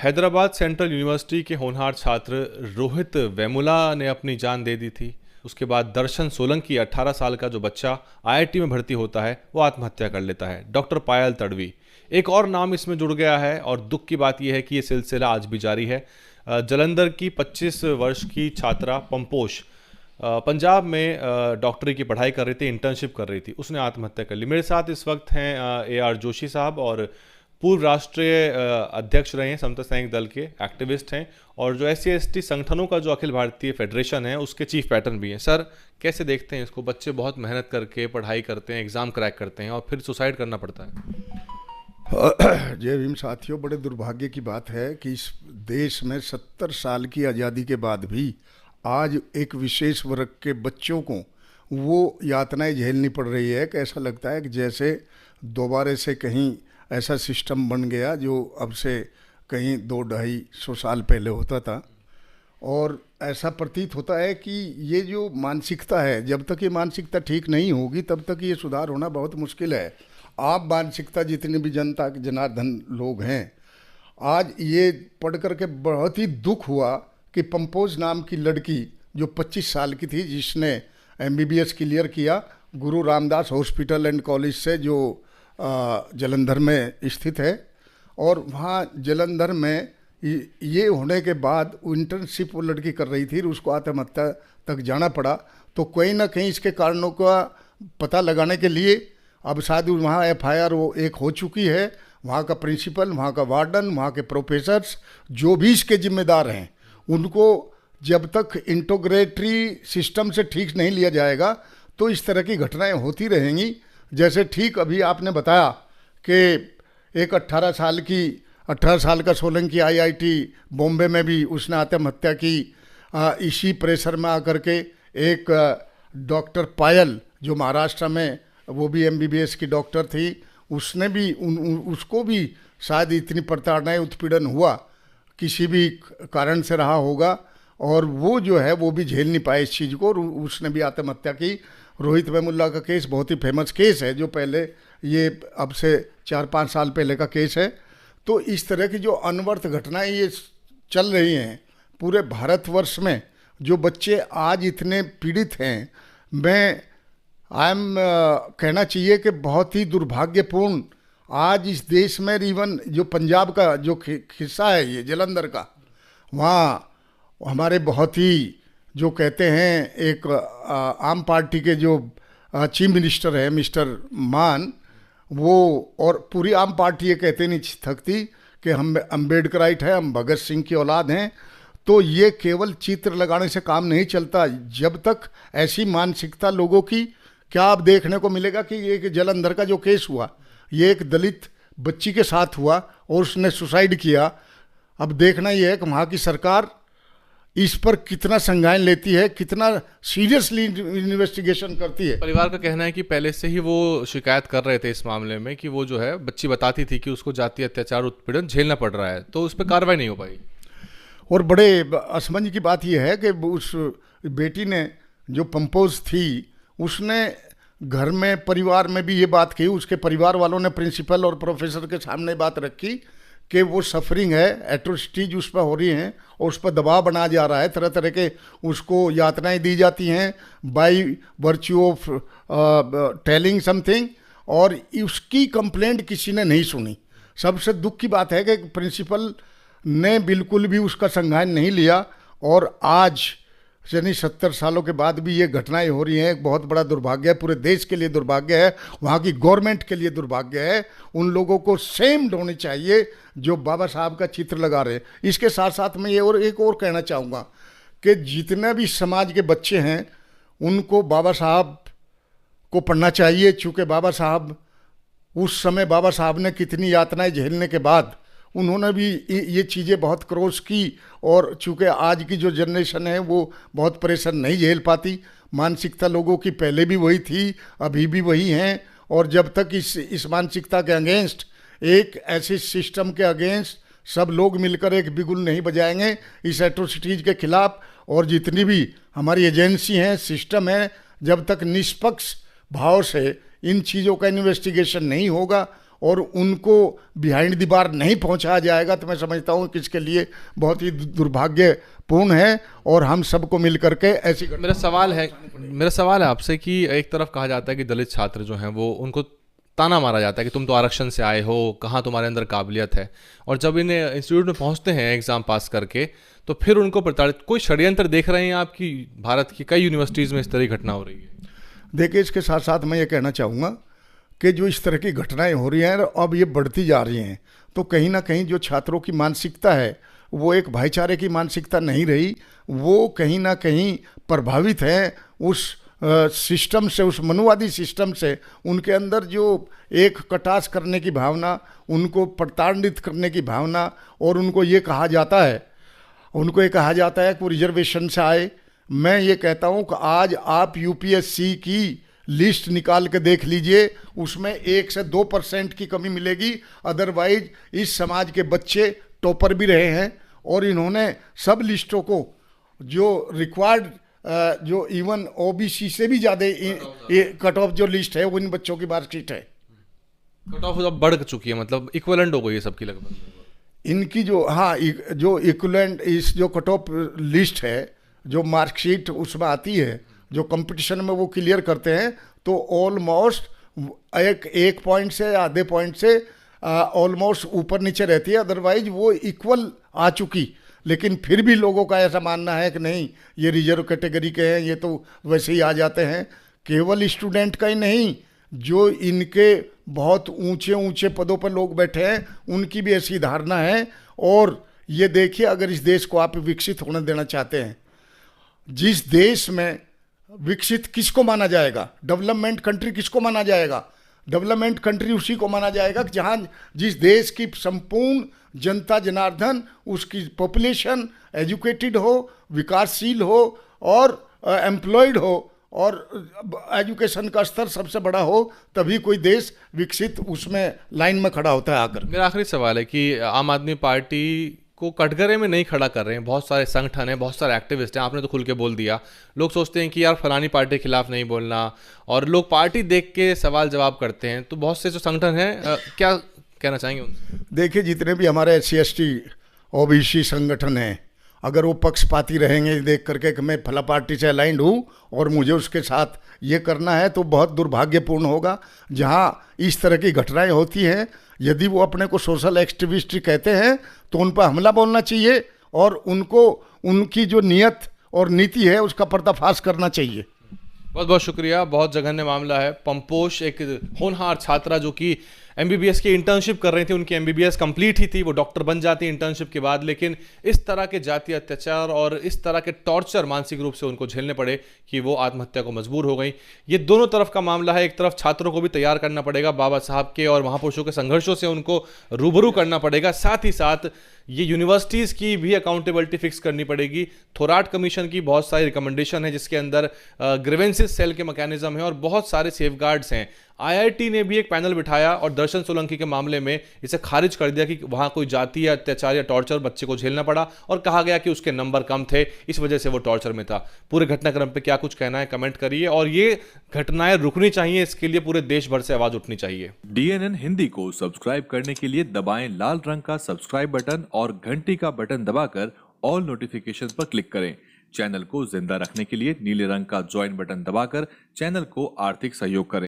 Hyderabad central university के होनहार छात्र रोहित वेमुला ने अपनी जान दे दी थी। उसके बाद दर्शन सोलंकी 18 साल का जो बच्चा आईआईटी में भर्ती होता है वो आत्महत्या कर लेता है। डॉक्टर पायल तड़वी एक और नाम इसमें जुड़ गया है और दुख की बात यह है कि ये सिलसिला आज भी जारी है। जलंधर की 25 वर्ष की छात्रा पंपोश पंजाब में डॉक्टरी की पढ़ाई कर रही थी, इंटर्नशिप कर रही थी, उसने आत्महत्या कर ली। मेरे साथ इस वक्त हैं AR जोशी साहब और पूर्व राष्ट्रीय अध्यक्ष रहे हैं समता सैनिक दल के, एक्टिविस्ट हैं और जो SC/ST संगठनों का जो अखिल भारतीय फेडरेशन है उसके चीफ पैटर्न भी हैं। सर, कैसे देखते हैं इसको? बच्चे बहुत मेहनत करके पढ़ाई करते हैं, एग्ज़ाम क्रैक करते हैं और फिर सुसाइड करना पड़ता है। जय भीम साथियों, बड़े दुर्भाग्य की बात है कि इस देश में 70 साल की आज़ादी के बाद भी आज एक विशेष वर्ग के बच्चों को वो यातनाएं झेलनी पड़ रही है कि ऐसा लगता है कि जैसे दोबारा से कहीं ऐसा सिस्टम बन गया जो अब से कहीं 200-250 साल पहले होता था। और ऐसा प्रतीत होता है कि ये जो मानसिकता है, जब तक ये मानसिकता ठीक नहीं होगी तब तक ये सुधार होना बहुत मुश्किल है। आप मानसिकता जितनी भी जनता के जनार्दन लोग हैं, आज ये पढ़ कर के बहुत ही दुख हुआ कि पंपोज नाम की लड़की जो 25 साल की थी, जिसने MBBS क्लियर किया गुरु रामदास हॉस्पिटल एंड कॉलेज से, जो जलंधर में स्थित है, और वहाँ जलंधर में ये होने के बाद इंटर्नशिप वो लड़की कर रही थी, उसको आत्महत्या तक जाना पड़ा। तो कहीं ना कहीं इसके कारणों का पता लगाने के लिए अब शायद वहाँ FIR वो एक हो चुकी है। वहाँ का प्रिंसिपल, वहाँ का वार्डन, वहाँ के प्रोफेसर्स जो भी इसके जिम्मेदार हैं, उनको जब तक इंटीग्रेटरी सिस्टम से ठीक नहीं लिया जाएगा तो इस तरह की घटनाएं होती रहेंगी। जैसे ठीक अभी आपने बताया कि एक 18 साल का सोलंकी IIT बॉम्बे में भी उसने आत्महत्या की। इसी प्रेशर में आकर के एक डॉक्टर पायल जो महाराष्ट्र में, वो भी MBBS की डॉक्टर थी, उसने भी उसको भी शायद इतनी प्रताड़ना उत्पीड़न हुआ, किसी भी कारण से रहा होगा, और वो जो है वो भी झेल नहीं पाए इस चीज़ को और उसने भी आत्महत्या की। रोहित वेमुला का केस बहुत ही फेमस केस है, जो पहले ये अब से 4-5 साल पहले का केस है। तो इस तरह की जो अनवर्थ घटनाएं ये चल रही हैं पूरे भारतवर्ष में, जो बच्चे आज इतने पीड़ित हैं, मैं कहना चाहिए कि बहुत ही दुर्भाग्यपूर्ण आज इस देश में। इवन जो पंजाब का जो हिस्सा है ये जलंधर का, वहाँ हमारे बहुत ही जो कहते हैं एक आम पार्टी के जो चीफ मिनिस्टर है मिस्टर मान, वो और पूरी आम पार्टी ये कहते नहीं थकती कि हम अम्बेडकराइट है, हम भगत सिंह की औलाद हैं। तो ये केवल चित्र लगाने से काम नहीं चलता। जब तक ऐसी मानसिकता लोगों की, क्या आप देखने को मिलेगा कि ये जलंधर का जो केस हुआ, ये एक दलित बच्ची के साथ हुआ और उसने सुसाइड किया। अब देखना यह है कि वहाँ की सरकार इस पर कितना संज्ञान लेती है, कितना सीरियसली इन्वेस्टिगेशन करती है। परिवार का कहना है कि पहले से ही वो शिकायत कर रहे थे इस मामले में कि वो जो है बच्ची बताती थी कि उसको जातीय अत्याचार उत्पीड़न झेलना पड़ रहा है, तो उस पर कार्रवाई नहीं हो पाई। और बड़े असमंजस की बात यह है कि उस बेटी ने, जो पंपोज थी, उसने घर में परिवार में भी ये बात कही। उसके परिवार वालों ने प्रिंसिपल और प्रोफेसर के सामने बात रखी कि वो सफरिंग है, एट्रोसिटीज उस पर हो रही हैं और उस पर दबाव बनाया जा रहा है, तरह तरह के उसको यातनाएं दी जाती हैं by virtue of telling something, और उसकी कंप्लेंट किसी ने नहीं सुनी। सबसे दुख की बात है कि प्रिंसिपल ने बिल्कुल भी उसका संज्ञान नहीं लिया और आज यानी 70 सालों के बाद भी ये घटनाएं हो रही हैं। एक बहुत बड़ा दुर्भाग्य है, पूरे देश के लिए दुर्भाग्य है, वहाँ की गवर्नमेंट के लिए दुर्भाग्य है। उन लोगों को सेम्ड होनी चाहिए जो बाबा साहब का चित्र लगा रहे हैं। इसके साथ साथ मैं ये और एक और कहना चाहूँगा कि जितने भी समाज के बच्चे हैं उनको बाबा साहब को पढ़ना चाहिए, चूँकि बाबा साहब उस समय, बाबा साहब ने कितनी यातनाएं झेलने के बाद उन्होंने भी ये चीज़ें बहुत क्रॉस की, और चूँकि आज की जो जनरेशन है वो बहुत प्रेशर नहीं झेल पाती। मानसिकता लोगों की पहले भी वही थी, अभी भी वही हैं, और जब तक इस मानसिकता के अगेंस्ट, एक ऐसे सिस्टम के अगेंस्ट सब लोग मिलकर एक बिगुल नहीं बजाएंगे इस एट्रोसिटीज़ के खिलाफ, और जितनी भी हमारी एजेंसी हैं, सिस्टम है, जब तक निष्पक्ष भाव से इन चीज़ों का इन्वेस्टिगेशन नहीं होगा और उनको बिहाइंड द बार नहीं पहुंचाया जाएगा तो मैं समझता हूं कि इसके लिए बहुत ही दुर्भाग्यपूर्ण है और हम सबको मिल करके ऐसी मेरा सवाल है आपसे कि एक तरफ कहा जाता है कि दलित छात्र जो हैं वो उनको ताना मारा जाता है कि तुम तो आरक्षण से आए हो, कहाँ तुम्हारे अंदर काबिलियत है, और जब इन्हें इंस्टीट्यूट में पहुंचते हैं एग्ज़ाम पास करके तो फिर उनको प्रताड़ित। कोई षड्यंत्र देख रहे हैं आप कि भारत की कई यूनिवर्सिटीज़ में इस तरह की घटना हो रही है? देखिए, इसके साथ साथ मैं ये कहना चाहूँगा कि जो इस तरह की घटनाएं हो रही हैं अब ये बढ़ती जा रही हैं, तो कहीं ना कहीं जो छात्रों की मानसिकता है वो एक भाईचारे की मानसिकता नहीं रही, वो कहीं ना कहीं प्रभावित है उस सिस्टम से, उस मनुवादी सिस्टम से। उनके अंदर जो एक कटाक्ष करने की भावना, उनको प्रताड़ित करने की भावना, और उनको ये कहा जाता है कि वो रिजर्वेशन से आए। मैं ये कहता हूँ कि आज आप यूपीएससी की लिस्ट निकाल के देख लीजिए, उसमें 1 से 2% की कमी मिलेगी, अदरवाइज इस समाज के बच्चे टॉपर भी रहे हैं। और इन्होंने सब लिस्टों को जो रिक्वायर्ड, जो इवन ओबीसी से भी ज़्यादा कट ऑफ जो लिस्ट है वो इन बच्चों की मार्कशीट है। कट ऑफ अब बढ़ चुकी है, मतलब इक्विवेलेंट हो गई है सबकी लगभग इनकी जो, हाँ, जो इक्विवेलेंट इस जो कट ऑफ लिस्ट है, जो मार्कशीट उसमें आती है, जो कंपटीशन में वो क्लियर करते हैं, तो ऑलमोस्ट एक पॉइंट से आधे पॉइंट से ऑलमोस्ट ऊपर नीचे रहती है, अदरवाइज वो इक्वल आ चुकी। लेकिन फिर भी लोगों का ऐसा मानना है कि नहीं, ये रिजर्व कैटेगरी के हैं, ये तो वैसे ही आ जाते हैं। केवल स्टूडेंट का ही नहीं, जो इनके बहुत ऊंचे ऊंचे पदों पर लोग बैठे हैं उनकी भी ऐसी धारणा है। और ये देखिए, अगर इस देश को आप विकसित होने देना चाहते हैं, जिस देश में विकसित किसको माना जाएगा, डेवलपमेंट कंट्री किसको माना जाएगा? डेवलपमेंट कंट्री उसी को माना जाएगा जहाँ जिस देश की संपूर्ण जनता जनार्दन, उसकी पॉपुलेशन एजुकेटेड हो, विकासशील हो और एम्प्लॉयड हो, और एजुकेशन का स्तर सबसे बड़ा हो, तभी कोई देश विकसित उसमें लाइन में खड़ा होता है आकर। मेरा आखिरी सवाल है कि आम आदमी पार्टी को कटघरे में नहीं खड़ा कर रहे हैं, बहुत सारे संगठन हैं, बहुत सारे एक्टिविस्ट हैं, आपने तो खुल के बोल दिया। लोग सोचते हैं कि यार फलानी पार्टी के खिलाफ नहीं बोलना, और लोग पार्टी देख के सवाल जवाब करते हैं। तो बहुत से जो संगठन हैं, क्या कहना चाहेंगे उनसे? देखिए, जितने भी हमारे SC/ST OBC संगठन हैं, अगर वो पक्षपाती रहेंगे देख करके कि मैं फला पार्टी से अलाइंड हूँ और मुझे उसके साथ ये करना है, तो बहुत दुर्भाग्यपूर्ण होगा। जहाँ इस तरह की घटनाएं होती हैं, यदि वो अपने को सोशल एक्टिविस्ट कहते हैं तो उन पर हमला बोलना चाहिए और उनको उनकी जो नियत और नीति है उसका पर्दाफाश करना चाहिए। बहुत बहुत शुक्रिया। बहुत जघन्य मामला है। पंपोष एक होनहार छात्रा जो कि MBBS की इंटर्नशिप कर रही थी, उनकी MBBS कंप्लीट ही थी, वो डॉक्टर बन जाती इंटर्नशिप के बाद, लेकिन इस तरह के जातीय अत्याचार और इस तरह के टॉर्चर मानसिक रूप से उनको झेलने पड़े कि वो आत्महत्या को मजबूर हो गई। ये दोनों तरफ का मामला है। एक तरफ छात्रों को भी तैयार करना पड़ेगा, बाबा साहब के और महापुरुषों के संघर्षों से उनको रूबरू करना पड़ेगा, साथ ही साथ ये यूनिवर्सिटीज़ की भी अकाउंटेबिलिटी फिक्स करनी पड़ेगी। थोराट कमीशन की बहुत सारी रिकमेंडेशन है जिसके अंदर ग्रीवेंसेस सेल के मैकेनिज्म है और बहुत सारे सेफगार्ड्स हैं। IIT ने भी एक पैनल बिठाया और दर्शन सोलंकी के मामले में इसे खारिज कर दिया कि वहाँ कोई जातीय अत्याचार या टॉर्चर बच्चे को झेलना पड़ा, और कहा गया कि उसके नंबर कम थे, इस वजह से वो टॉर्चर में था। पूरे घटनाक्रम पे क्या कुछ कहना है कमेंट करिए, और ये घटनाएं रुकनी चाहिए, इसके लिए पूरे देश भर से आवाज उठनी चाहिए। DNN हिंदी को सब्सक्राइब करने के लिए दबाएं लाल रंग का सब्सक्राइब बटन और घंटी का बटन दबाकर ऑल नोटिफिकेशंस पर क्लिक करें। चैनल को जिंदा रखने के लिए नीले रंग का ज्वाइन बटन दबाकर चैनल को आर्थिक सहयोग करें।